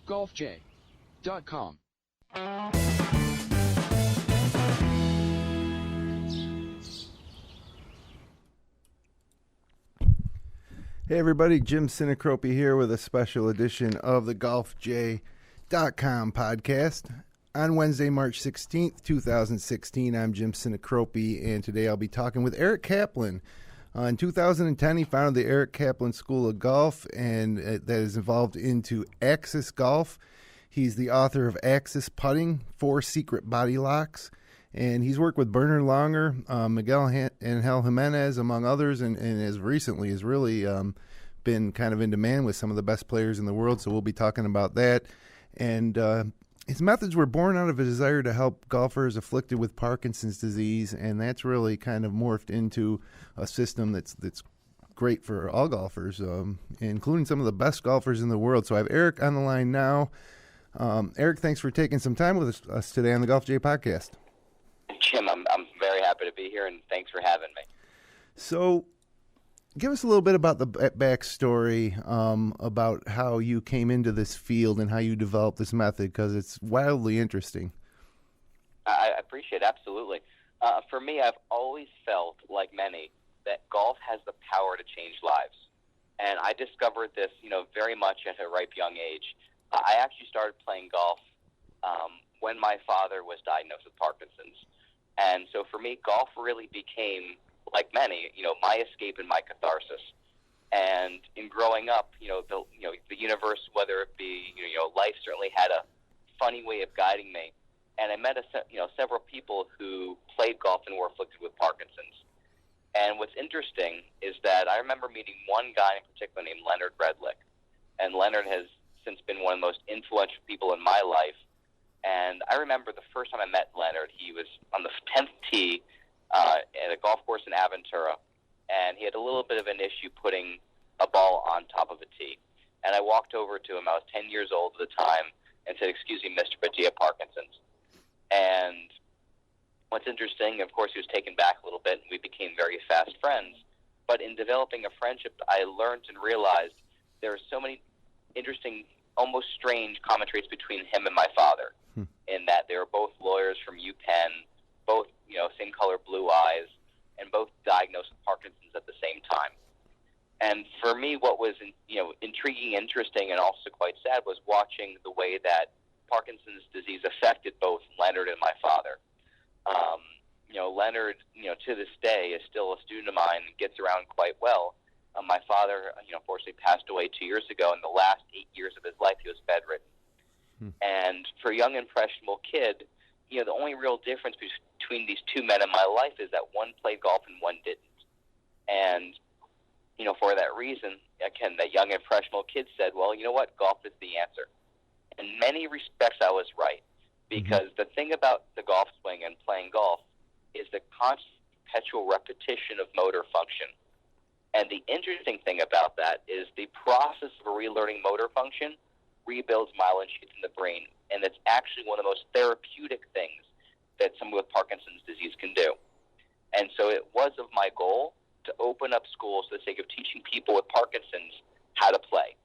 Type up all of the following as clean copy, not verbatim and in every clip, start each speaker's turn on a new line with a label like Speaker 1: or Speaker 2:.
Speaker 1: golfj.com.
Speaker 2: Hey everybody, Jim Sinacropi here with a special edition of the golfj.com podcast. On Wednesday, March 16th, 2016, I'm Jim Sinacropi, and today I'll be talking with Eric Kaplan. In 2010, he founded the Eric Kaplan School of Golf, and that is involved into AXYS Golf. He's the author of AXYS Putting, 4 Secret Body Locks, and he's worked with Bernard Longer, Miguel Angel Jimenez, among others, and as recently has really been kind of in demand with some of the best players in the world, so we'll be talking about that. And his methods were born out of a desire to help golfers afflicted with Parkinson's disease, and that's really kind of morphed into a system that's great for all golfers, including some of the best golfers in the world. So I have Eric on the line now. Eric, thanks for taking some time with us today on the Golf J podcast.
Speaker 3: Jim, I'm very happy to be here, and thanks for having me.
Speaker 2: So give us a little bit about the backstory about how you came into this field and how you developed this method, because it's wildly interesting.
Speaker 3: I appreciate it, absolutely. For me, I've always felt, like many, that golf has the power to change lives. And I discovered this, very much at a ripe young age. I actually started playing golf when my father was diagnosed with Parkinson's. And so for me, golf really became, like many, my escape and my catharsis. And in growing up, the universe, whether it be, life certainly had a funny way of guiding me. And I met, several people who played golf and were afflicted with Parkinson's. And what's interesting is that I remember meeting one guy in particular named Leonard Redlick. And Leonard has since been one of the most influential people in my life. And I remember the first time I met Leonard, he was on the 10th tee at a golf course in Aventura, and he had a little bit of an issue putting a ball on top of a tee. And I walked over to him, I was 10 years old at the time, and said, "Excuse me, Mr., but do you have Parkinson's?" And what's interesting, of course, he was taken back a little bit, and we became very fast friends. But in developing a friendship, I learned and realized there are so many interesting, almost strange common traits between him and my father, in that they were both lawyers from UPenn, both, same color blue eyes, and both diagnosed with Parkinson's at the same time. And for me, what was, intriguing, interesting, and also quite sad was watching the way that Parkinson's disease affected both Leonard and my father. Leonard, to this day is still a student of mine and gets around quite well. My father, unfortunately passed away 2 years ago. In the last 8 years of his life, he was bedridden. And for a young, impressionable kid, the only real difference between these two men in my life is that one played golf and one didn't. And, for that reason, again, that young, impressionable kid said, well, you know what, golf is the answer. In many respects, I was right, because the thing about the golf swing and playing golf is the constant, perpetual repetition of motor function. And the interesting thing about that is the process of relearning motor function rebuilds myelin sheaths in the brain, and it's actually one of the most therapeutic things that someone with Parkinson's disease can do. And so it was of my goal to open up schools for the sake of teaching people with Parkinson's how to play.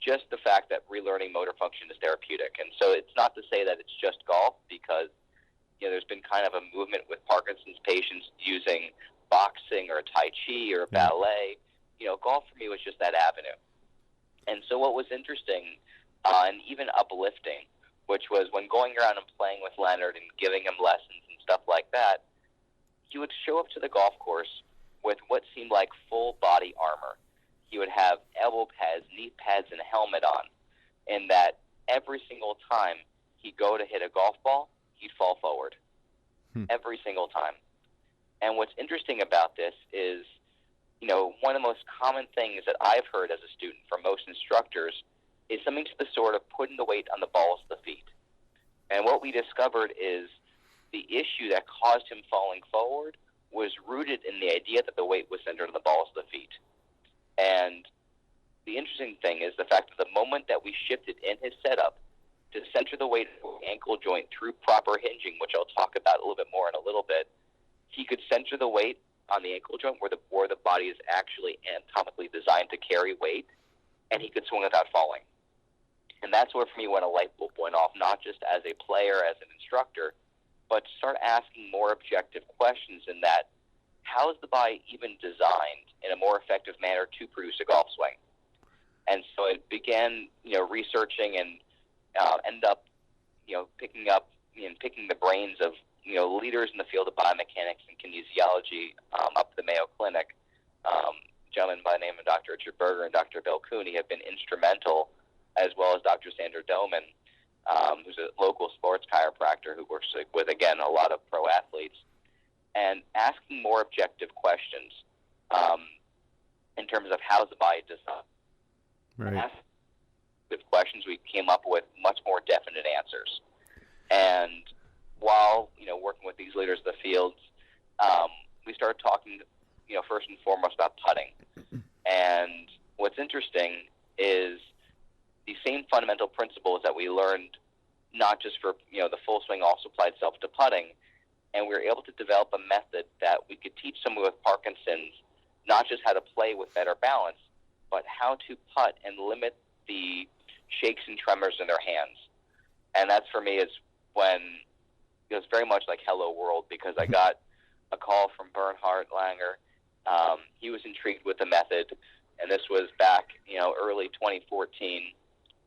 Speaker 3: Just the fact that relearning motor function is therapeutic. And so it's not to say that it's just golf, because there's been kind of a movement with Parkinson's patients using boxing or Tai Chi or ballet. Golf for me was just that avenue. And so what was interesting and even uplifting, which was when going around and playing with Leonard and giving him lessons and stuff like that, he would show up to the golf course with what seemed like full body armor. He would have elbow pads, knee pads, and a helmet on, in that every single time he'd go to hit a golf ball, he'd fall forward. Every single time. And what's interesting about this is, one of the most common things that I've heard as a student from most instructors is something to the sort of putting the weight on the balls of the feet. And what we discovered is the issue that caused him falling forward was rooted in the idea that the weight was centered on the balls of the feet. And the interesting thing is the fact that the moment that we shifted in his setup to center the weight of the ankle joint through proper hinging, which I'll talk about a little bit more in a little bit, he could center the weight on the ankle joint where the body is actually anatomically designed to carry weight, and he could swing without falling. And that's where, for me, when a light bulb went off, not just as a player, as an instructor, but start asking more objective questions in that, how is the body even designed in a more effective manner to produce a golf swing? And so it began, researching and ended up, picking the brains of, leaders in the field of biomechanics and kinesiology up at the Mayo Clinic. Gentlemen by the name of Dr. Richard Berger and Dr. Bill Cooney have been instrumental, as well as Dr. Sandra Doman, who's a local sports chiropractor who works with, again, a lot of pro athletes, and asking more objective questions in terms of how's the body designed.
Speaker 2: Right.
Speaker 3: With questions, we came up with much more definite answers. And while, working with these leaders of the fields, we started talking, first and foremost about putting. And what's interesting is the same fundamental principles that we learned, not just for, the full swing, also applied itself to putting. And we were able to develop a method that we could teach someone with Parkinson's not just how to play with better balance, but how to putt and limit the shakes and tremors in their hands. And that's, for me, is when it was very much like Hello World, because I got a call from Bernhard Langer. He was intrigued with the method, and this was back, early 2014.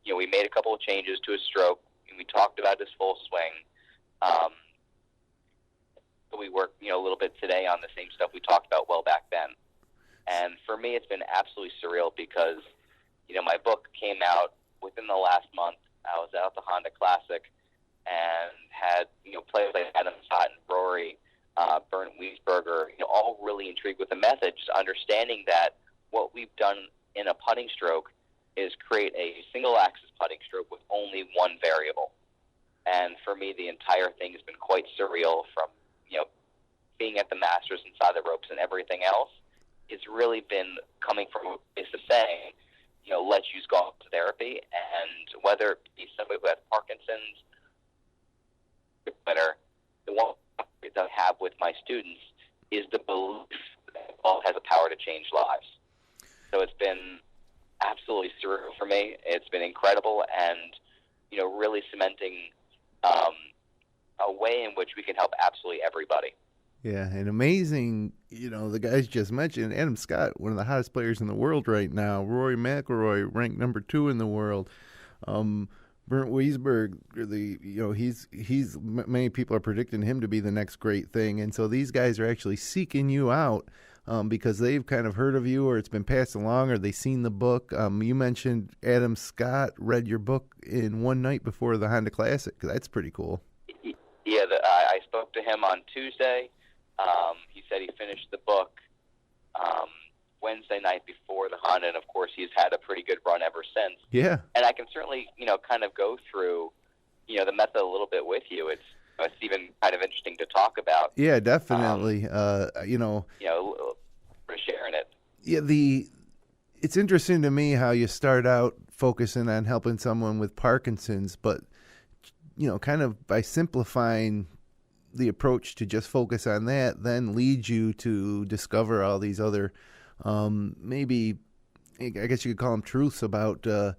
Speaker 3: We made a couple of changes to his stroke, and we talked about his full swing. We work, a little bit today on the same stuff we talked about well back then. And for me, it's been absolutely surreal because, my book came out within the last month. I was out at the Honda Classic and had, players like Adam Scott and Rory, Bernd Wiesberger, all really intrigued with the method, just understanding that what we've done in a putting stroke is create a single-axis putting stroke with only one variable. And for me, the entire thing has been quite surreal from, being at the Masters inside the ropes and everything else. It's really been coming from a place of saying, let's use golf therapy, and whether it be somebody who has Parkinson's, whether the one that I have with my students is the belief that golf has the power to change lives. So it's been absolutely surreal for me. It's been incredible, and really cementing a way in which we can help absolutely everybody.
Speaker 2: Yeah, and amazing, the guys just mentioned, Adam Scott, one of the hottest players in the world right now, Rory McIlroy, ranked number 2 in the world, Bernd Wiesberg, he's many people are predicting him to be the next great thing, and so these guys are actually seeking you out because they've kind of heard of you, or it's been passed along, or they've seen the book. You mentioned Adam Scott read your book in one night before the Honda Classic. That's pretty cool.
Speaker 3: Yeah, I spoke to him on Tuesday. He said he finished the book Wednesday night before the Honda, and of course he's had a pretty good run ever since.
Speaker 2: Yeah.
Speaker 3: And I can certainly, kind of go through, the method a little bit with you. It's even kind of interesting to talk about.
Speaker 2: Yeah, definitely.
Speaker 3: For sharing it.
Speaker 2: Yeah, it's interesting to me how you start out focusing on helping someone with Parkinson's, but kind of by simplifying the approach to just focus on that, then leads you to discover all these other, maybe, I guess you could call them truths about the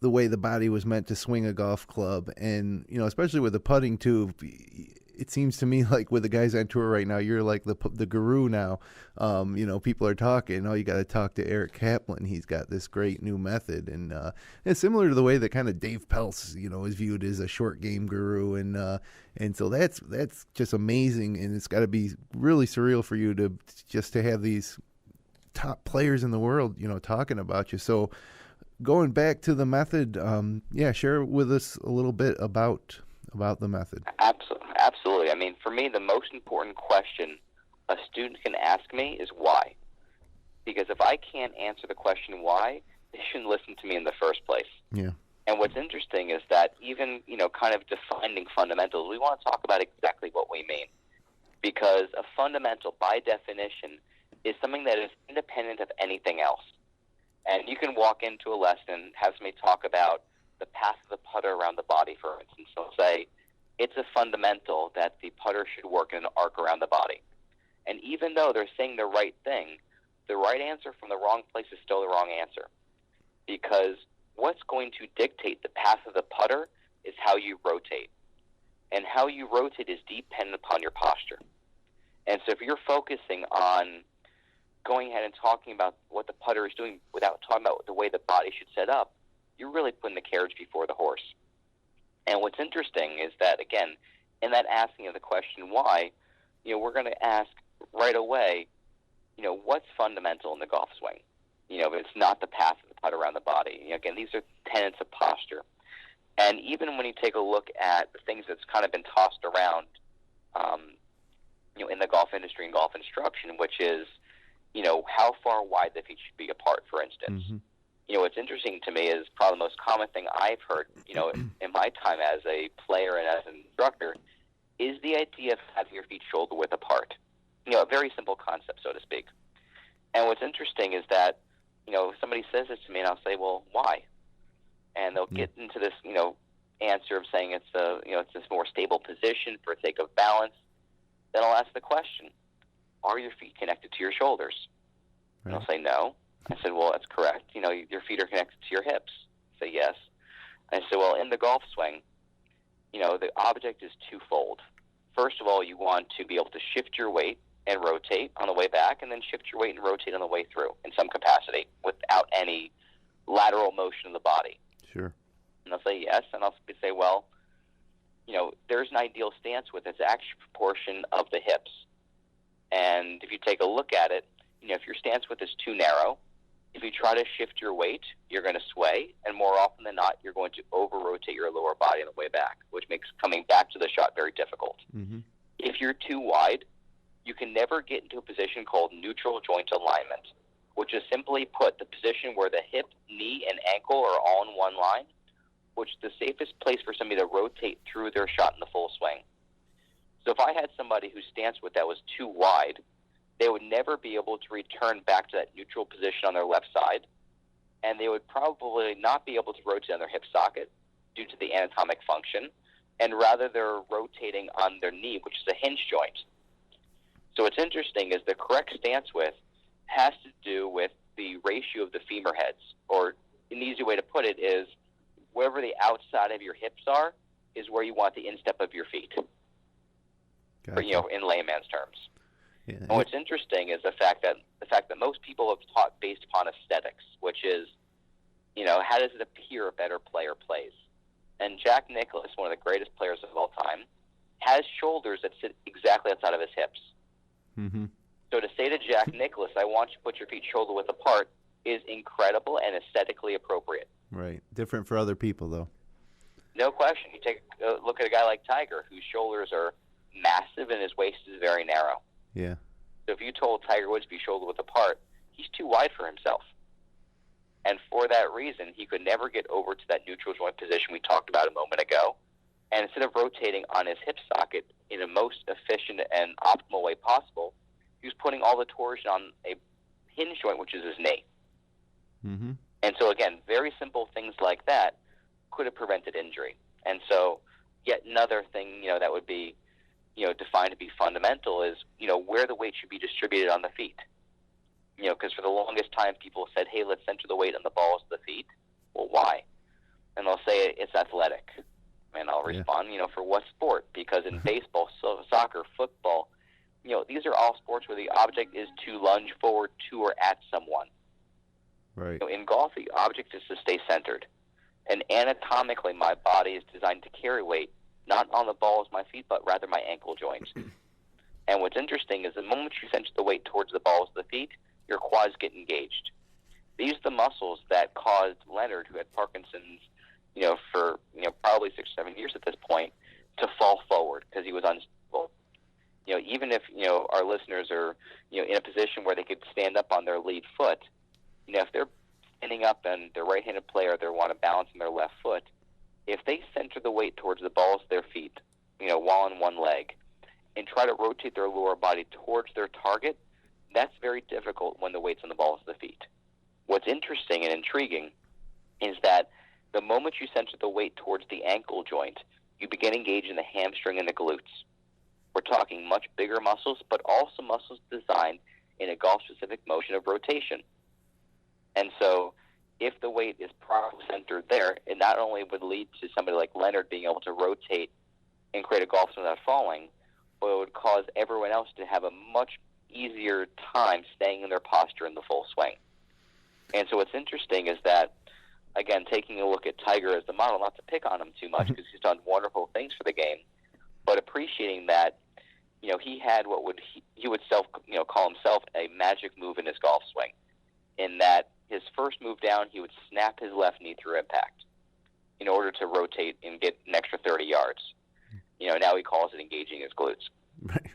Speaker 2: way the body was meant to swing a golf club. And, especially with the putting too, it seems to me like with the guys on tour right now, you're like the guru now. People are talking, you got to talk to Eric Kaplan. He's got this great new method. And it's similar to the way that kind of Dave Peltz, is viewed as a short game guru. And so that's just amazing. And it's got to be really surreal for you to have these top players in the world, talking about you. So going back to the method, share with us a little bit about the method.
Speaker 3: Absolutely. I mean, for me, the most important question a student can ask me is why. Because if I can't answer the question why, they shouldn't listen to me in the first place.
Speaker 2: Yeah.
Speaker 3: And what's interesting is that even, kind of defining fundamentals, we want to talk about exactly what we mean. Because a fundamental, by definition, is something that is independent of anything else. And you can walk into a lesson, have somebody talk about the path of the putter around the body, for instance. They'll say, it's a fundamental that the putter should work in an arc around the body. And even though they're saying the right thing, the right answer from the wrong place is still the wrong answer. Because what's going to dictate the path of the putter is how you rotate. And how you rotate is dependent upon your posture. And so if you're focusing on going ahead and talking about what the putter is doing without talking about the way the body should set up, you're really putting the carriage before the horse. And what's interesting is that, again, in that asking of the question why, we're going to ask right away, what's fundamental in the golf swing? It's not the path of the putt around the body. Again, these are tenets of posture. And even when you take a look at the things that's kind of been tossed around, in the golf industry and golf instruction, which is, how far wide the feet should be apart, for instance. Mm-hmm. What's interesting to me is probably the most common thing I've heard, in my time as a player and as an instructor, is the idea of having your feet shoulder width apart. A very simple concept, so to speak. And what's interesting is that, if somebody says this to me, and I'll say, well, why? And they'll get into this, answer of saying it's this more stable position for the sake of balance. Then I'll ask the question, are your feet connected to your shoulders? Right. And I'll say no. I said, well, that's correct. Your feet are connected to your hips. I say yes. And I said, well, in the golf swing, the object is twofold. First of all, you want to be able to shift your weight and rotate on the way back, and then shift your weight and rotate on the way through in some capacity without any lateral motion of the body.
Speaker 2: Sure.
Speaker 3: And they'll say yes, and I'll say, well, there's an ideal stance with its actual proportion of the hips. And if you take a look at it, if your stance width is too narrow, if you try to shift your weight, you're going to sway, and more often than not, you're going to over-rotate your lower body on the way back, which makes coming back to the shot very difficult. Mm-hmm. If you're too wide, you can never get into a position called neutral joint alignment, which is simply put the position where the hip, knee, and ankle are all in one line, which is the safest place for somebody to rotate through their shot in the full swing. So if I had somebody whose stance width that was too wide, they would never be able to return back to that neutral position on their left side, and they would probably not be able to rotate on their hip socket due to the anatomic function, and rather they're rotating on their knee, which is a hinge joint. So what's interesting is the correct stance width has to do with the ratio of the femur heads, or an easy way to put it is wherever the outside of your hips are is where you want the instep of your feet,
Speaker 2: gotcha.
Speaker 3: In layman's terms.
Speaker 2: Yeah.
Speaker 3: And what's interesting is the fact that most people have taught based upon aesthetics, which is, how does it appear a better player plays? And Jack Nicklaus, one of the greatest players of all time, has shoulders that sit exactly outside of his hips. Mm-hmm. So to say to Jack Nicklaus, I want you to put your feet shoulder width apart, is incredible and aesthetically appropriate.
Speaker 2: Right. Different for other people, though.
Speaker 3: No question. You take a look at a guy like Tiger, whose shoulders are massive and his waist is very narrow.
Speaker 2: Yeah.
Speaker 3: So if you told Tiger Woods to be shoulder width apart, he's too wide for himself. And for that reason, he could never get over to that neutral joint position we talked about a moment ago. And instead of rotating on his hip socket in the most efficient and optimal way possible, he was putting all the torsion on a hinge joint, which is his knee. Mm-hmm. And so, again, very simple things like that could have prevented injury. And so yet another thing, that would be, defined to be fundamental is, where the weight should be distributed on the feet. Because for the longest time, people said, hey, let's center the weight on the balls of the feet. Well, why? And they'll say it's athletic. And I'll respond, for what sport? Because in baseball, soccer, football, these are all sports where the object is to lunge forward to or at someone.
Speaker 2: Right.
Speaker 3: In golf, the object is to stay centered. And anatomically, my body is designed to carry weight, not on the balls of my feet, but rather my ankle joints. And what's interesting is the moment you center the weight towards the balls of the feet, your quads get engaged. These are the muscles that caused Leonard, who had Parkinson's, for probably 6 or 7 years at this point, to fall forward because he was unstable. Even if our listeners are in a position where they could stand up on their lead foot, if they're standing up and they're right-handed player, they want to balance on their left foot. If they center the weight towards the balls of their feet, while on one leg, and try to rotate their lower body towards their target, that's very difficult when the weight's on the balls of the feet. What's interesting and intriguing is that the moment you center the weight towards the ankle joint, you begin engaging the hamstring and the glutes. We're talking much bigger muscles, but also muscles designed in a golf-specific motion of rotation. And so if the weight is properly centered there, it not only would lead to somebody like Leonard being able to rotate and create a golf swing without falling, but it would cause everyone else to have a much easier time staying in their posture in the full swing. And so what's interesting is that, again, taking a look at Tiger as the model, not to pick on him too much because he's done wonderful things for the game, but appreciating that, he had what he would call himself a magic move in his golf swing, in that his first move down, he would snap his left knee through impact in order to rotate and get an extra 30 yards. Now he calls it engaging his glutes.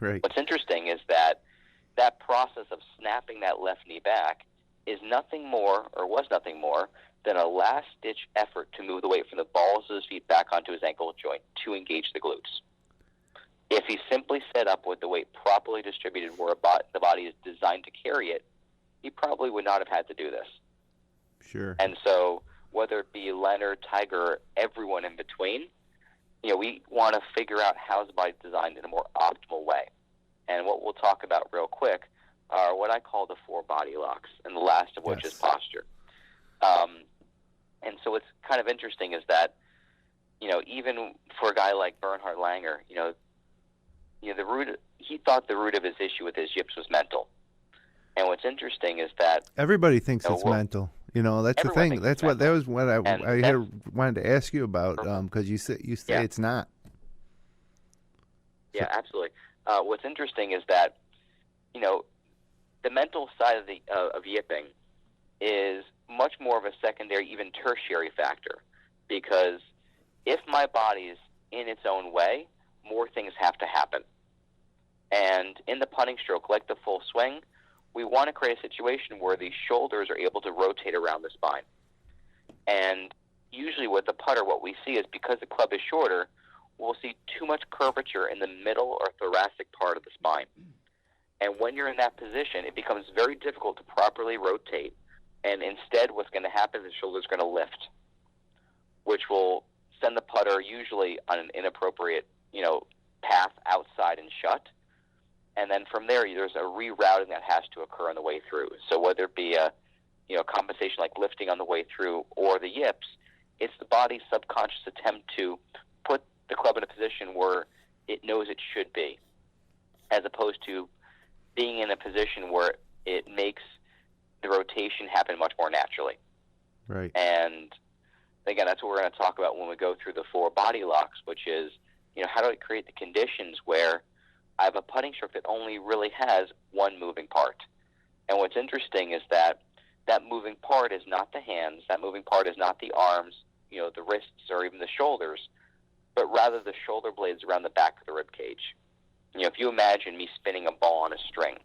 Speaker 2: Right.
Speaker 3: What's interesting is that process of snapping that left knee back was nothing more than a last-ditch effort to move the weight from the balls of his feet back onto his ankle joint to engage the glutes. If he simply set up with the weight properly distributed where the body is designed to carry it, he probably would not have had to do this.
Speaker 2: Sure.
Speaker 3: And so whether it be Leonard, Tiger, or everyone in between, we want to figure out how the body's designed in a more optimal way. And what we'll talk about real quick are what I call the 4 body locks, and the last of which is posture. And so what's kind of interesting is that, even for a guy like Bernhard Langer, he thought the root of his issue with his yips was mental. And what's interesting is that
Speaker 2: everybody thinks it's mental. That's the thing. That was what I wanted to ask you about, because you say it's not.
Speaker 3: Yeah, absolutely. What's interesting is that, the mental side of yipping is much more of a secondary, even tertiary factor, because if my body's in its own way, more things have to happen. And in the putting stroke, like the full swing, we want to create a situation where the shoulders are able to rotate around the spine. And usually with the putter, what we see is because the club is shorter, we'll see too much curvature in the middle or thoracic part of the spine. And when you're in that position, it becomes very difficult to properly rotate. And instead, what's going to happen is the shoulder's going to lift, which will send the putter usually on an inappropriate, path outside and shut. And then from there, there's a rerouting that has to occur on the way through. So whether it be a compensation like lifting on the way through or the yips, it's the body's subconscious attempt to put the club in a position where it knows it should be, as opposed to being in a position where it makes the rotation happen much more naturally.
Speaker 2: Right.
Speaker 3: And again, that's what we're going to talk about when we go through the 4 body locks, which is, how do I create the conditions where I have a putting stroke that only really has one moving part. And what's interesting is that moving part is not the hands, that moving part is not the arms, the wrists or even the shoulders, but rather the shoulder blades around the back of the rib cage. If you imagine me spinning a ball on a string,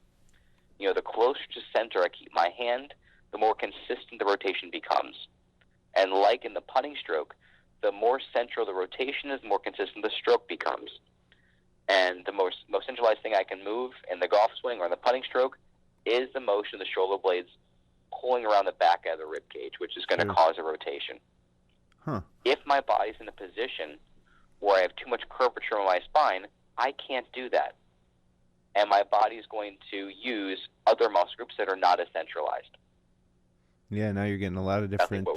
Speaker 3: the closer to center I keep my hand, the more consistent the rotation becomes. And like in the putting stroke, the more central the rotation is, the more consistent the stroke becomes. And the most centralized thing I can move in the golf swing or in the putting stroke is the motion of the shoulder blades pulling around the back of the rib cage, which is going to cause a rotation.
Speaker 2: Huh.
Speaker 3: If my body's in a position where I have too much curvature on my spine, I can't do that. And my body's going to use other muscle groups that are not as centralized.
Speaker 2: Yeah, now you're getting a lot of different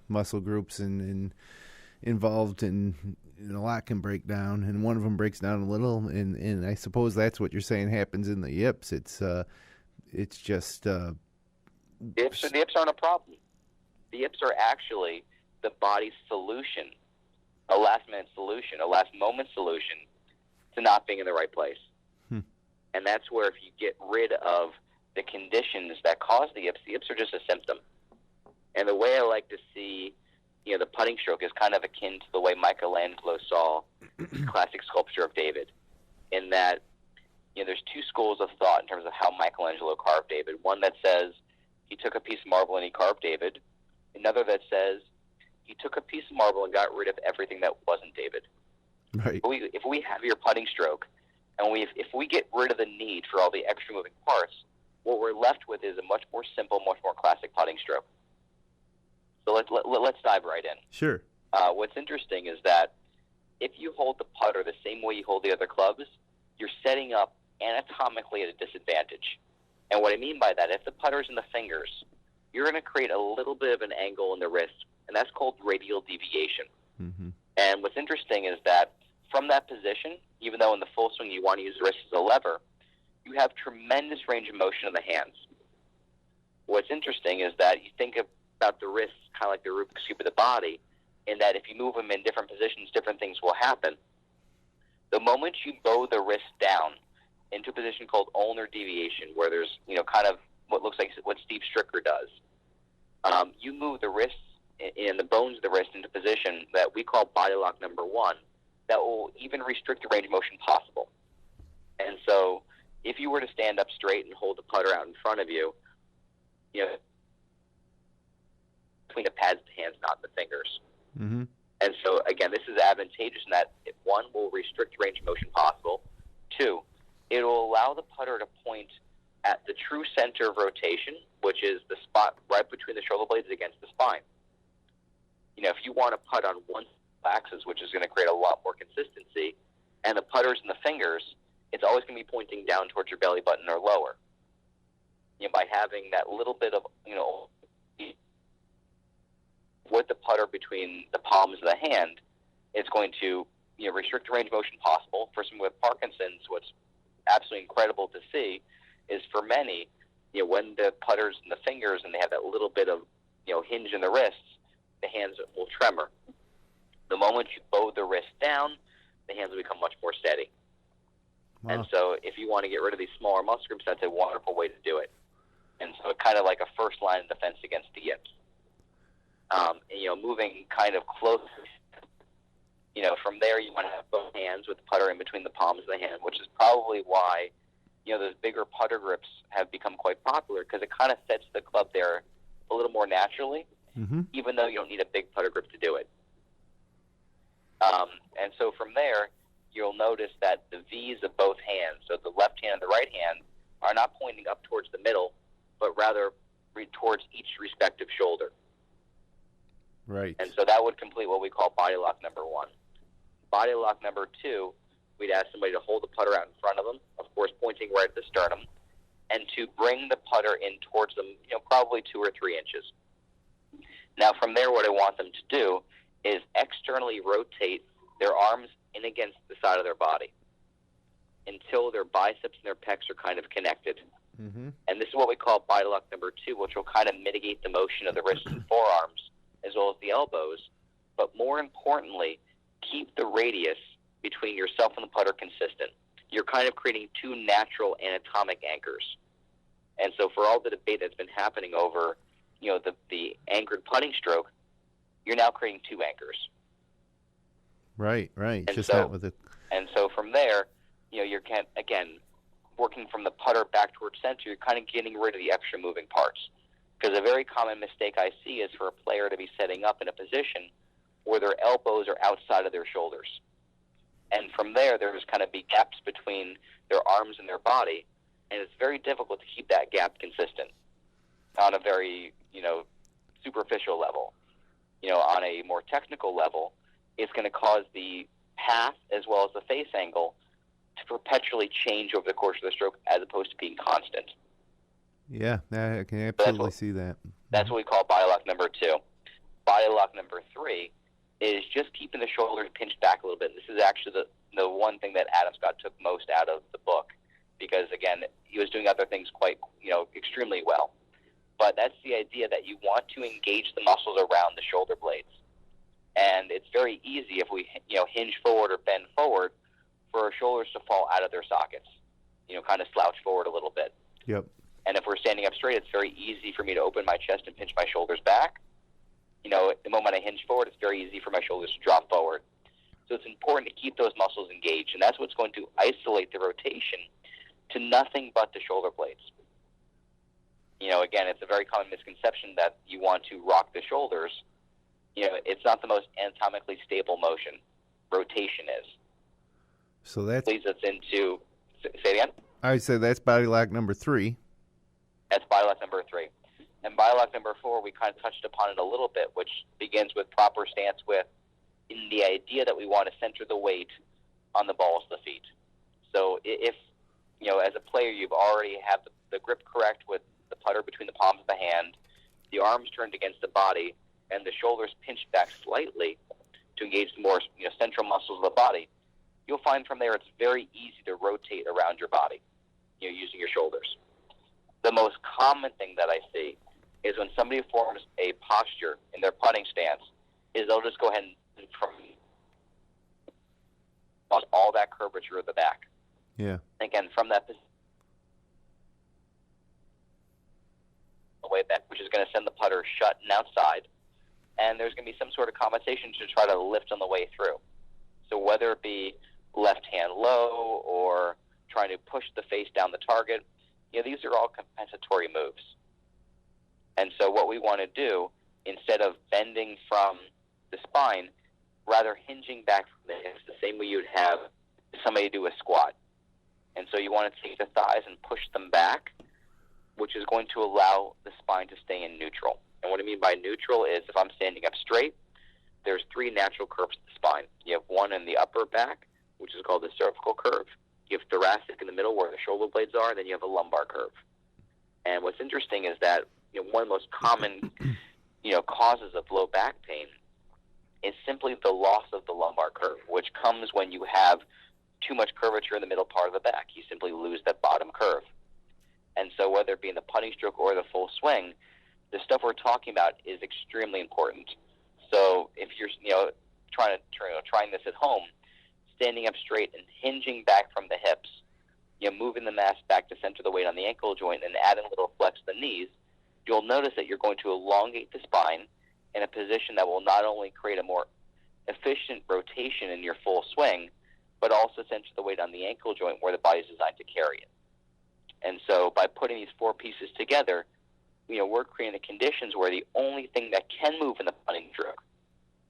Speaker 2: muscle groups and involved, and a lot can break down, and one of them breaks down a little, and I suppose that's what you're saying happens in the yips. It's just
Speaker 3: the yips aren't a problem. The yips are actually the body's solution, a last-minute solution, a last-moment solution to not being in the right place. And that's where if you get rid of the conditions that cause the yips are just a symptom. And the way I like to see, the putting stroke is kind of akin to the way Michelangelo saw classic sculpture of David, in that, there's 2 schools of thought in terms of how Michelangelo carved David. One that says he took a piece of marble and he carved David. Another that says he took a piece of marble and got rid of everything that wasn't David.
Speaker 2: Right.
Speaker 3: If we have your putting stroke, and if we get rid of the need for all the extra moving parts, what we're left with is a much more simple, much more classic putting stroke. So let's dive right in.
Speaker 2: Sure.
Speaker 3: What's interesting is that if you hold the putter the same way you hold the other clubs, you're setting up anatomically at a disadvantage. And what I mean by that, if the putter's in the fingers, you're going to create a little bit of an angle in the wrist, and that's called radial deviation.
Speaker 2: Mm-hmm.
Speaker 3: And what's interesting is that from that position, even though in the full swing you want to use the wrist as a lever, you have tremendous range of motion of the hands. What's interesting is that you think about the wrists kind of like the Rubik's Cube of the body, in that if you move them in different positions, different things will happen. The moment you bow the wrist down into a position called ulnar deviation, where there's, kind of what looks like what Steve Stricker does, you move the wrists and the bones of the wrist into position that we call body lock number 1, that will even restrict the range of motion possible. And so if you were to stand up straight and hold the putter out in front of you, between the pads of the hands, not the fingers.
Speaker 2: Mm-hmm.
Speaker 3: And so, again, this is advantageous in that, 1, will restrict the range of motion possible. 2, it will allow the putter to point at the true center of rotation, which is the spot right between the shoulder blades against the spine. If you want to putt on one axis, which is going to create a lot more consistency, and the putter's in the fingers, it's always going to be pointing down towards your belly button or lower. By having that little bit of, with the putter between the palms of the hand, it's going to, restrict the range of motion possible. For someone with Parkinson's, what's absolutely incredible to see is for many, when the putter's in the fingers and they have that little bit of, hinge in the wrists, the hands will tremor. The moment you bow the wrist down, the hands will become much more steady. Wow. And so if you want to get rid of these smaller muscle groups, that's a wonderful way to do it. And so it's kind of like a first line of defense against the yips. Moving kind of close, from there you want to have both hands with the putter in between the palms of the hand, which is probably why, those bigger putter grips have become quite popular, because it kind of sets the club there a little more naturally,
Speaker 2: mm-hmm.
Speaker 3: even though you don't need a big putter grip to do it. And so from there, you'll notice that the V's of both hands, so the left hand and the right hand, are not pointing up towards the middle, but rather towards each respective shoulder.
Speaker 2: Right.
Speaker 3: And so that would complete what we call body lock number 1. Body lock number 2, we'd ask somebody to hold the putter out in front of them, of course pointing right at the sternum, and to bring the putter in towards them, probably 2 or 3 inches. Now from there, what I want them to do is externally rotate their arms in against the side of their body until their biceps and their pecs are kind of connected.
Speaker 2: Mm-hmm.
Speaker 3: And this is what we call body lock number 2, which will kind of mitigate the motion of the wrists and forearms as well as the elbows, but more importantly, keep the radius between yourself and the putter consistent. You're kind of creating 2 natural anatomic anchors. And so for all the debate that's been happening over, the anchored putting stroke, you're now creating 2 anchors.
Speaker 2: Right.
Speaker 3: And
Speaker 2: Just
Speaker 3: so,
Speaker 2: that with it.
Speaker 3: And so from there, you're again working from the putter back towards center. You're kind of getting rid of the extra moving parts. Because a very common mistake I see is for a player to be setting up in a position where their elbows are outside of their shoulders. And from there, there's kind of be gaps between their arms and their body, and it's very difficult to keep that gap consistent on a very, superficial level. On a more technical level, it's going to cause the path as well as the face angle to perpetually change over the course of the stroke as opposed to being constant.
Speaker 2: Yeah, I can absolutely see that.
Speaker 3: That's what we call body lock number 2. Body lock number 3 is just keeping the shoulders pinched back a little bit. This is actually the one thing that Adam Scott took most out of the book, because, again, he was doing other things quite, extremely well. But that's the idea that you want to engage the muscles around the shoulder blades. And it's very easy if we, hinge forward or bend forward for our shoulders to fall out of their sockets, kind of slouch forward a little bit.
Speaker 2: Yep.
Speaker 3: And if we're standing up straight, it's very easy for me to open my chest and pinch my shoulders back. The moment I hinge forward, it's very easy for my shoulders to drop forward. So it's important to keep those muscles engaged, and that's what's going to isolate the rotation to nothing but the shoulder blades. Again, it's a very common misconception that you want to rock the shoulders. It's not the most anatomically stable motion. Rotation is.
Speaker 2: So that
Speaker 3: leads us into, say it again?
Speaker 2: I said that's body lock number 3.
Speaker 3: That's body lock number 3. And body lock number 4, we kind of touched upon it a little bit, which begins with proper stance width, in the idea that we want to center the weight on the balls of the feet. So if, as a player, you've already have the grip correct with the putter between the palms of the hand, the arms turned against the body, and the shoulders pinched back slightly to engage the more central muscles of the body, you'll find from there it's very easy to rotate around your body, using your shoulders. The most common thing that I see is when somebody forms a posture in their putting stance, is they'll just go ahead and all that curvature of the back.
Speaker 2: Yeah.
Speaker 3: Again, from that position, way back, which is going to send the putter shut and outside, and there's going to be some sort of compensation to try to lift on the way through. So whether it be left hand low or trying to push the face down the target, these are all compensatory moves. And so what we want to do, instead of bending from the spine, rather hinging back from the hips, the same way you'd have somebody do a squat. And so you want to take the thighs and push them back, which is going to allow the spine to stay in neutral. And what I mean by neutral is if I'm standing up straight, there's 3 natural curves to the spine. You have one in the upper back, which is called the cervical curve. You have thoracic in the middle where the shoulder blades are, and then you have a lumbar curve. And what's interesting is that one of the most common causes of low back pain is simply the loss of the lumbar curve, which comes when you have too much curvature in the middle part of the back. You simply lose that bottom curve. And so whether it be in the putting stroke or the full swing, the stuff we're talking about is extremely important. So if you're trying this at home, standing up straight and hinging back from the hips, moving the mass back to center the weight on the ankle joint and adding a little flex to the knees, you'll notice that you're going to elongate the spine in a position that will not only create a more efficient rotation in your full swing, but also center the weight on the ankle joint where the body's designed to carry it. And so by putting these 4 pieces together, we're creating the conditions where the only thing that can move in the putting stroke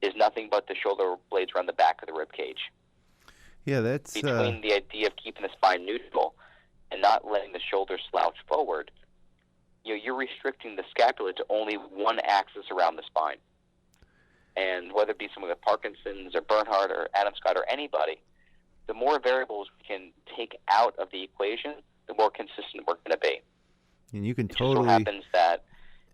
Speaker 3: is nothing but the shoulder blades around the back of the rib cage.
Speaker 2: Yeah, that's
Speaker 3: between the idea of keeping the spine neutral and not letting the shoulders slouch forward. You're restricting the scapula to only one axis around the spine. And whether it be someone with Parkinson's or Bernhardt or Adam Scott or anybody, the more variables we can take out of the equation, the more consistent we're going to be.
Speaker 2: And you can
Speaker 3: It
Speaker 2: totally.
Speaker 3: just so happens that,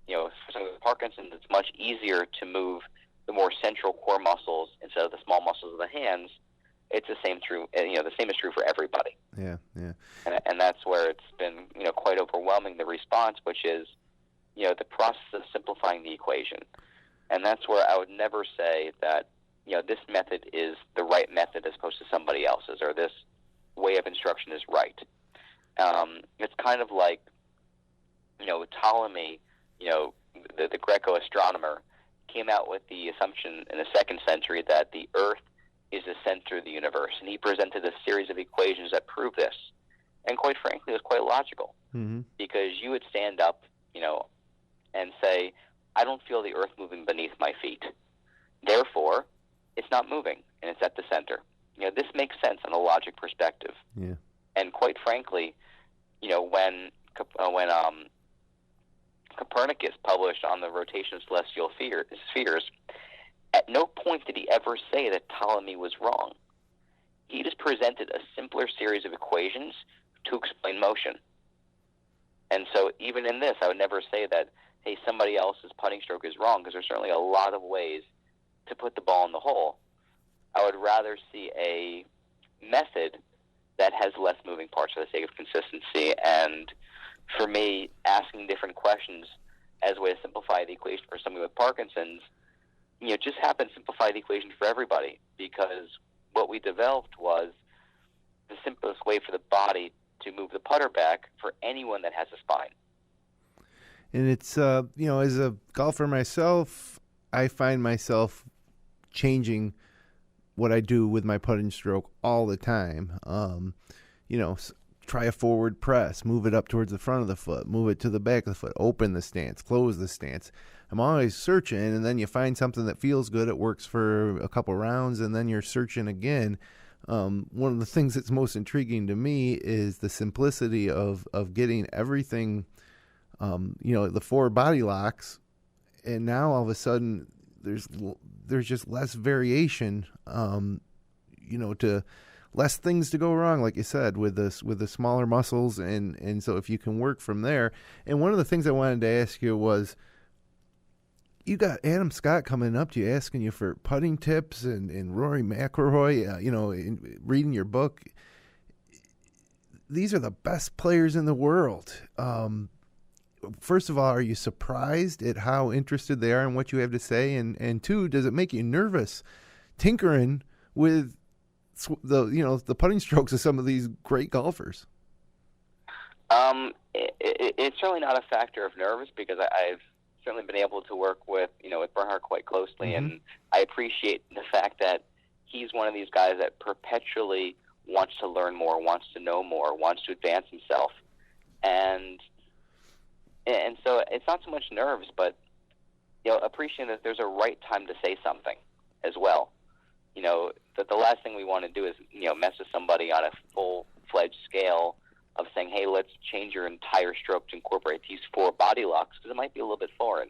Speaker 3: for someone with Parkinson's, it's much easier to move the more central core muscles instead of the small muscles of the hands. It's the same true. The same is true for everybody.
Speaker 2: Yeah, yeah.
Speaker 3: And that's where it's been, quite overwhelming, the response, which is, the process of simplifying the equation. And that's where I would never say that, this method is the right method as opposed to somebody else's, or this way of instruction is right. It's kind of like, Ptolemy, the Greco astronomer, came out with the assumption in the 2nd century that the Earth is the center of the universe, and he presented a series of equations that prove this. And quite frankly, it was quite logical, because you would stand up, and say, I don't feel the Earth moving beneath my feet. Therefore, it's not moving, and it's at the center. This makes sense in a logic perspective.
Speaker 2: Yeah.
Speaker 3: And quite frankly, when Copernicus published on the rotation of celestial spheres, at no point did he ever say that Ptolemy was wrong. He just presented a simpler series of equations to explain motion. And so even in this, I would never say that, hey, somebody else's putting stroke is wrong, because there's certainly a lot of ways to put the ball in the hole. I would rather see a method that has less moving parts for the sake of consistency. And for me, asking different questions as a way to simplify the equation for somebody with Parkinson's, just happen to simplify the equation for everybody, because what we developed was the simplest way for the body to move the putter back for anyone that has a spine.
Speaker 2: And it's, as a golfer myself, I find myself changing what I do with my putting stroke all the time. Try a forward press, move it up towards the front of the foot, move it to the back of the foot, open the stance, close the stance. I'm always searching, and then you find something that feels good. It works for a couple rounds, and then you're searching again. One of the things that's most intriguing to me is the simplicity of getting everything, the 4 body locks, and now all of a sudden there's just less variation, to less things to go wrong, like you said, with the smaller muscles, and so if you can work from there. And one of the things I wanted to ask you was, you got Adam Scott coming up to you asking you for putting tips and Rory McIlroy, reading your book. These are the best players in the world. First of all, are you surprised at how interested they are in what you have to say? And two, does it make you nervous tinkering with the putting strokes of some of these great golfers?
Speaker 3: It's certainly not a factor of nervous because I've certainly been able to work with Bernhard quite closely,
Speaker 2: Mm-hmm.
Speaker 3: and I appreciate the fact that he's one of these guys that perpetually wants to learn more, wants to know more, wants to advance himself, and so it's not so much nerves, but appreciating that there's a right time to say something as well. That the last thing we want to do is mess with somebody on a full-fledged scale of saying, hey, let's change your entire stroke to incorporate these 4 body locks, because it might be a little bit foreign.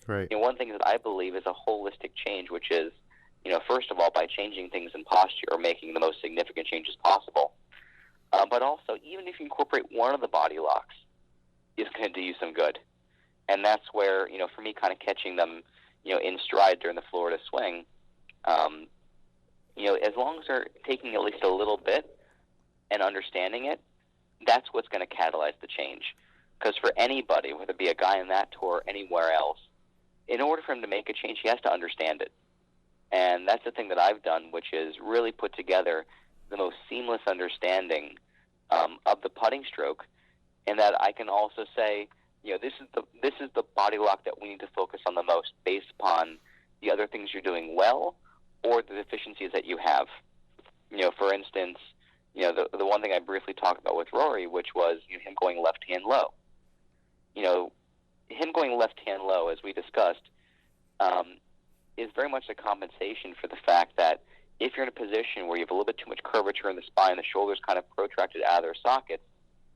Speaker 2: Right.
Speaker 3: One thing that I believe is a holistic change, which is, first of all, by changing things in posture or making the most significant changes possible. But also, even if you incorporate one of the body locks, it's going to do you some good. And that's where, for me, kind of catching them, in stride during the Florida swing, as long as they're taking at least a little bit and understanding it, that's what's going to catalyze the change. Because for anybody, whether it be a guy in that tour or anywhere else, in order for him to make a change, he has to understand it. And that's the thing that I've done, which is really put together the most seamless understanding of the putting stroke, and that I can also say, this is the body lock that we need to focus on the most based upon the other things you're doing well or the deficiencies that you have. For instance, the one thing I briefly talked about with Rory, which was him going left-hand low. Him going left-hand low, as we discussed, is very much a compensation for the fact that if you're in a position where you have a little bit too much curvature in the spine, the shoulders kind of protracted out of their sockets,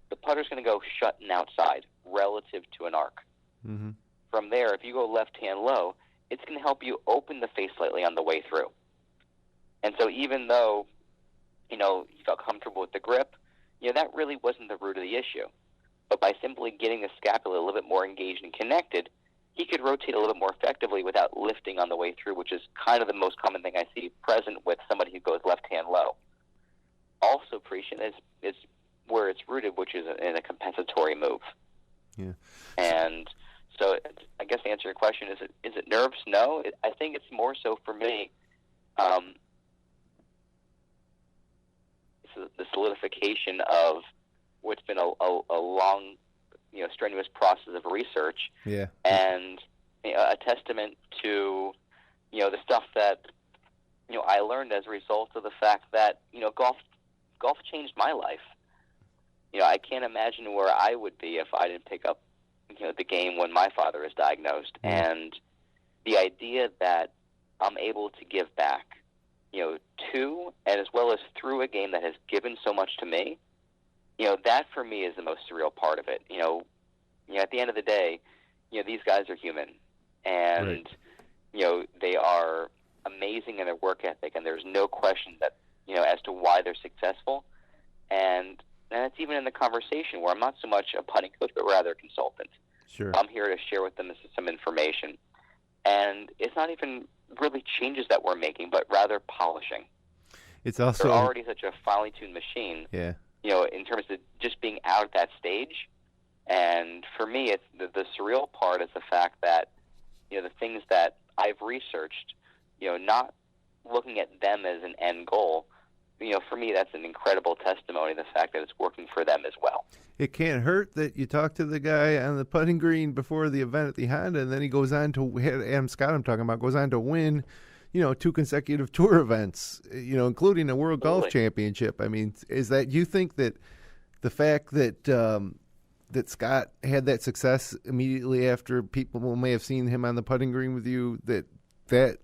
Speaker 3: the putter's going to go shut and outside relative to an arc.
Speaker 2: Mm-hmm.
Speaker 3: From there, if you go left-hand low, it's going to help you open the face slightly on the way through. And so even though, you felt comfortable with the grip, that really wasn't the root of the issue. But by simply getting the scapula a little bit more engaged and connected, he could rotate a little bit more effectively without lifting on the way through, which is kind of the most common thing I see present with somebody who goes left-hand low. Also appreciate is where it's rooted, which is in a compensatory move.
Speaker 2: Yeah. And
Speaker 3: so I guess to answer your question, is it nerves? No. I think it's more so for me, it's the solidification of what's been a long, strenuous process of research.
Speaker 2: Yeah.
Speaker 3: And a testament to, the stuff that, I learned as a result of the fact that, golf changed my life. I can't imagine where I would be if I didn't pick up, the game when my father was diagnosed. And the idea that I'm able to give back, to and as well as through a game that has given so much to me, that for me is the most surreal part of it. At the end of the day, these guys are human, and
Speaker 2: right.
Speaker 3: They are amazing in their work ethic, and there's no question that as to why they're successful. And it's even in the conversation where I'm not so much a putting coach, but rather a consultant.
Speaker 2: Sure.
Speaker 3: I'm here to share with them some information, and it's not even really changes that we're making, but rather polishing.
Speaker 2: It's also
Speaker 3: they're already such a finely tuned machine.
Speaker 2: Yeah.
Speaker 3: In terms of just being out at that stage. And for me, it's the surreal part is the fact that, the things that I've researched, not looking at them as an end goal, for me, that's an incredible testimony, the fact that it's working for them as well.
Speaker 2: It can't hurt that you talk to the guy on the putting green before the event at the Honda, and then he goes on to, Adam Scott I'm talking about, goes on to win, 2 consecutive tour events, including a World Golf Championship. I mean, is that, you think that the fact that that Scott had that success immediately after people may have seen him on the putting green with you, that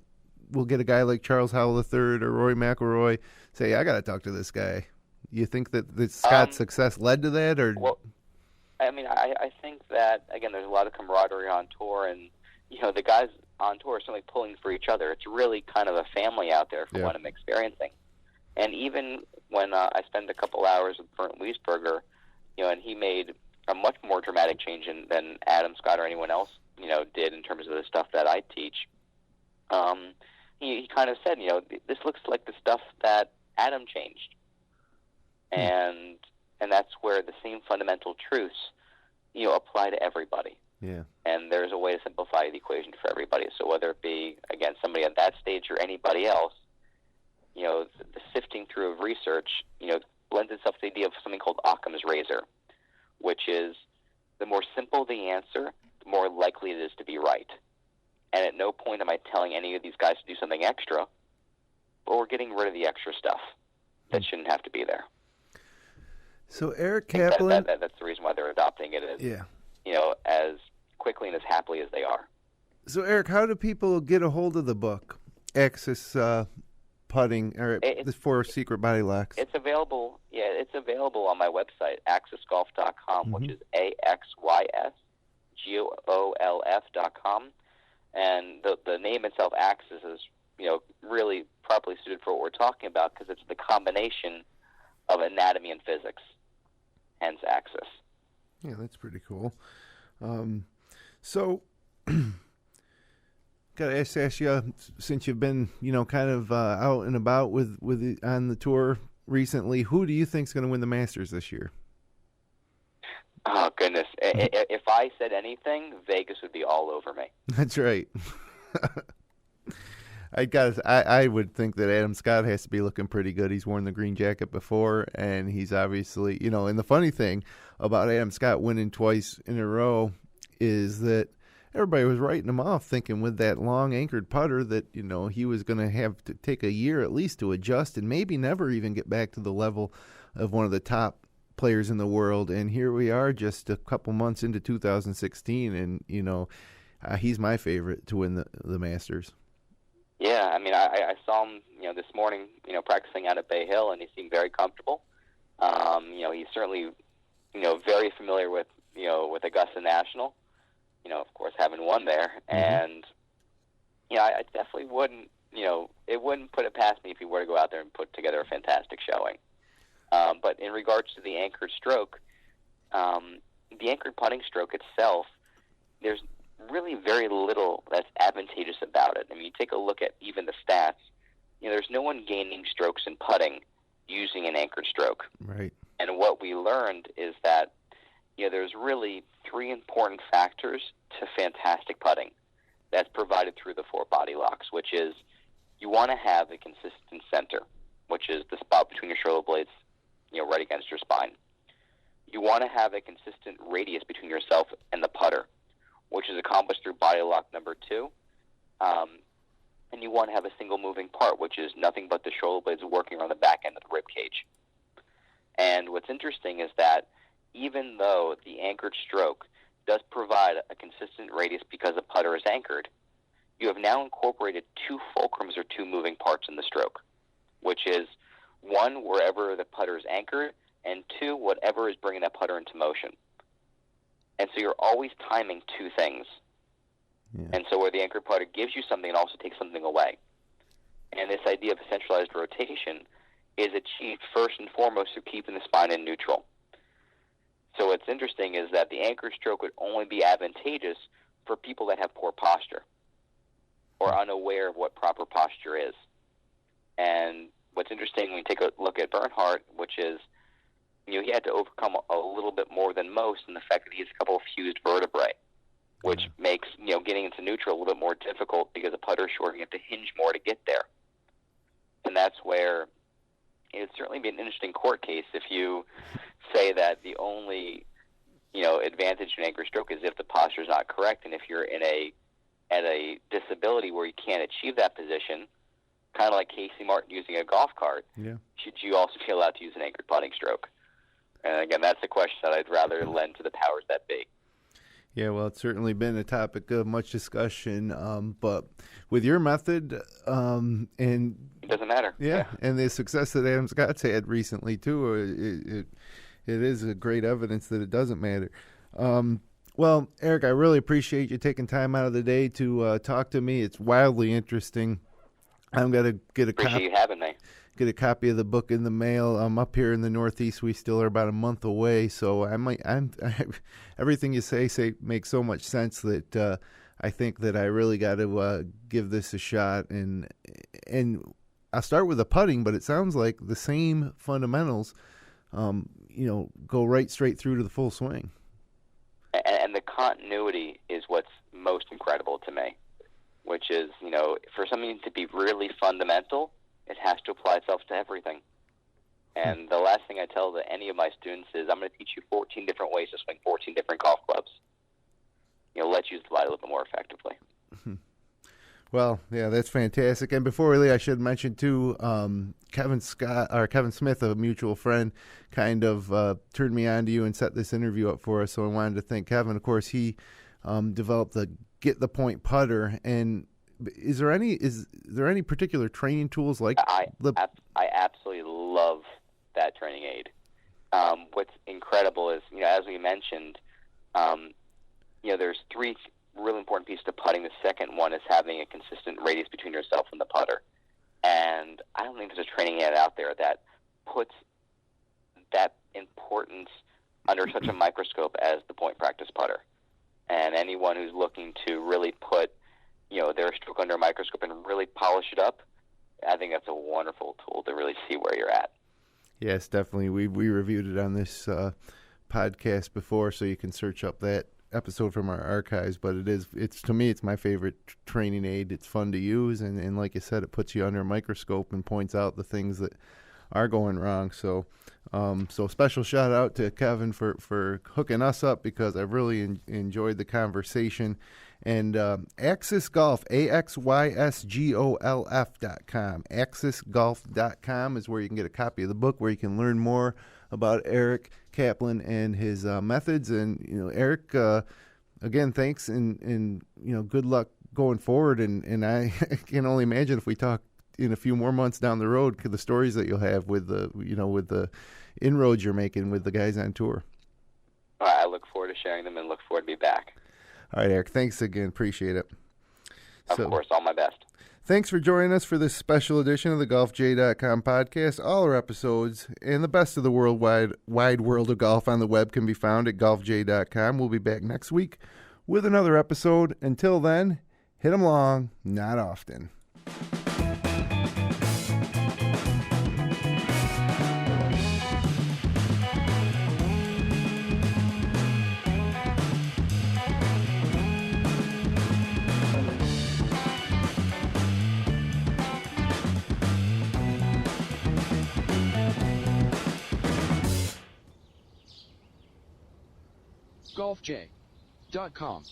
Speaker 2: will get a guy like Charles Howell III or Rory McIlroy say, I got to talk to this guy? You think that Scott's success led to that? Or
Speaker 3: Well, I mean, I think that, again, there's a lot of camaraderie on tour, and, the guys on tour are certainly pulling for each other. It's really kind of a family out there from what I'm experiencing. And even when I spent a couple hours with Bernd Wiesberger, and he made a much more dramatic change than Adam Scott or anyone else did in terms of the stuff that I teach, he kind of said, this looks like the stuff that Adam changed. And that's where the same fundamental truths, apply to everybody.
Speaker 2: Yeah.
Speaker 3: And there's a way to simplify the equation for everybody. So whether it be, again, somebody at that stage or anybody else, the sifting through of research, lends itself to the idea of something called Occam's razor, which is the more simple the answer, the more likely it is to be right. And at no point am I telling any of these guys to do something extra, but we're getting rid of the extra stuff that shouldn't have to be there.
Speaker 2: So Eric Kaplan,
Speaker 3: that's the reason why they're adopting it as quickly and as happily as they are. So
Speaker 2: Eric, how do people get a hold of the book, AXYS putting, or the 4 secret body locks?
Speaker 3: It's available. Yeah, it's available on my website, AXYSGolf.com, which is AXYSGolf.com. And the name itself, AXYS, is really properly suited for what we're talking about because it's the combination of anatomy and physics, hence AXYS.
Speaker 2: Yeah, that's pretty cool. So, got to ask you, since you've been, kind of out and about on the tour recently, who do you think's going to win the Masters this year?
Speaker 3: Oh, goodness. If I said anything, Vegas would be all over me.
Speaker 2: That's right. I would think that Adam Scott has to be looking pretty good. He's worn the green jacket before, and he's obviously, and the funny thing about Adam Scott winning twice in a row is that everybody was writing him off, thinking with that long anchored putter that, he was going to have to take a year at least to adjust and maybe never even get back to the level of one of the top players in the world. And here we are just a couple months into 2016, and, he's my favorite to win the Masters.
Speaker 3: Yeah, I mean, I saw him, this morning, practicing out at Bay Hill, and he seemed very comfortable. He's certainly, very familiar with Augusta National, of course, having won there. And, I definitely wouldn't, it wouldn't put it past me if he were to go out there and put together a fantastic showing. But in regards to the anchored stroke, the anchored putting stroke itself, there's really very little that's advantageous about it. I mean, you take a look at even the stats, there's no one gaining strokes in putting using an anchored stroke.
Speaker 2: Right.
Speaker 3: And what we learned is that, there's really 3 important factors to fantastic putting that's provided through the 4 body locks, which is you want to have a consistent center, which is the spot between your shoulder blades, right against your spine. You want to have a consistent radius between yourself and the putter, which is accomplished through body lock number 2. And you want to have a single moving part, which is nothing but the shoulder blades working around the back end of the rib cage. And what's interesting is that even though the anchored stroke does provide a consistent radius because the putter is anchored, you have now incorporated 2 fulcrums or 2 moving parts in the stroke, which is 1, wherever the putter is anchored, and 2, whatever is bringing that putter into motion. And so you're always timing 2 things. Yeah. And so where the anchored putter gives you something, it also takes something away. And this idea of a centralized rotation is achieved first and foremost through keeping the spine in neutral. So what's interesting is that the anchored stroke would only be advantageous for people that have poor posture or unaware of what proper posture is. And what's interesting when you take a look at Bernhardt, which is, he had to overcome a little bit more than most in the fact that he has a couple of fused vertebrae, which makes, getting into neutral a little bit more difficult because the putter is short and you have to hinge more to get there. And that's where it would certainly be an interesting court case if you say that the only, advantage in anchor stroke is if the posture is not correct, and if you're at a disability where you can't achieve that position, kind of like Casey Martin using a golf cart, should you also be allowed to use an anchored putting stroke? And again, that's a question that I'd rather lend to the powers that be.
Speaker 2: Yeah, well, it's certainly been a topic of much discussion, but with your method, and
Speaker 3: it doesn't matter.
Speaker 2: Yeah, and the success that Adam Scott's had recently too, it is a great evidence that it doesn't matter. Well, Eric, I really appreciate you taking time out of the day to talk to me. It's wildly interesting. I'm gonna get a
Speaker 3: Appreciate you having me.
Speaker 2: Get a copy of the book in the mail. I'm up here in the Northeast. We still are about a month away, so everything you say makes so much sense that I think that I really got to give this a shot. And I'll start with the putting, but it sounds like the same fundamentals, go right straight through to the full swing.
Speaker 3: And the continuity is what's most incredible to me, which is, for something to be really fundamental, it has to apply itself to everything. And the last thing I tell any of my students is, I'm going to teach you 14 different ways to swing 14 different golf clubs. Let's use the body a little bit more effectively.
Speaker 2: Well, yeah, that's fantastic. And before we leave, I should mention too, Kevin Smith, a mutual friend, kind of turned me on to you and set this interview up for us. So I wanted to thank Kevin. Of course, he developed the Get the Point putter. And is there any particular training tools like
Speaker 3: I absolutely love that training aid. What's incredible is, as we mentioned, there's three really important pieces to putting. The second one is having a consistent radius between yourself and the putter. And I don't think there's a training aid out there that puts that importance under such a microscope as the point practice putter. And anyone who's looking to really put their stroke under a microscope and really polish it up, I think that's a wonderful tool to really see where you're at.
Speaker 2: Yes, definitely. We reviewed it on this podcast before, so you can search up that episode from our archives. But it's to me, it's my favorite training aid. It's fun to use, and like you said, it puts you under a microscope and points out the things that are going wrong. So special shout out to Kevin for hooking us up, because I've really enjoyed the conversation. And AXYS Golf, AXYSGOLF.com. AXYSGolf.com is where you can get a copy of the book, where you can learn more about Eric Kaplan and his methods. And, Eric, again, thanks, and good luck going forward. And I can only imagine, if we talk in a few more months down the road, the stories that you'll have with the inroads you're making with the guys on tour.
Speaker 3: I look forward to sharing them and look forward to be back.
Speaker 2: All right, Eric, thanks again. Appreciate it.
Speaker 3: Of course, all my best.
Speaker 2: Thanks for joining us for this special edition of the GolfJ.com podcast. All our episodes and the best of the wide world of golf on the web can be found at GolfJ.com. We'll be back next week with another episode. Until then, hit 'em long, not often.
Speaker 1: GolfJ.com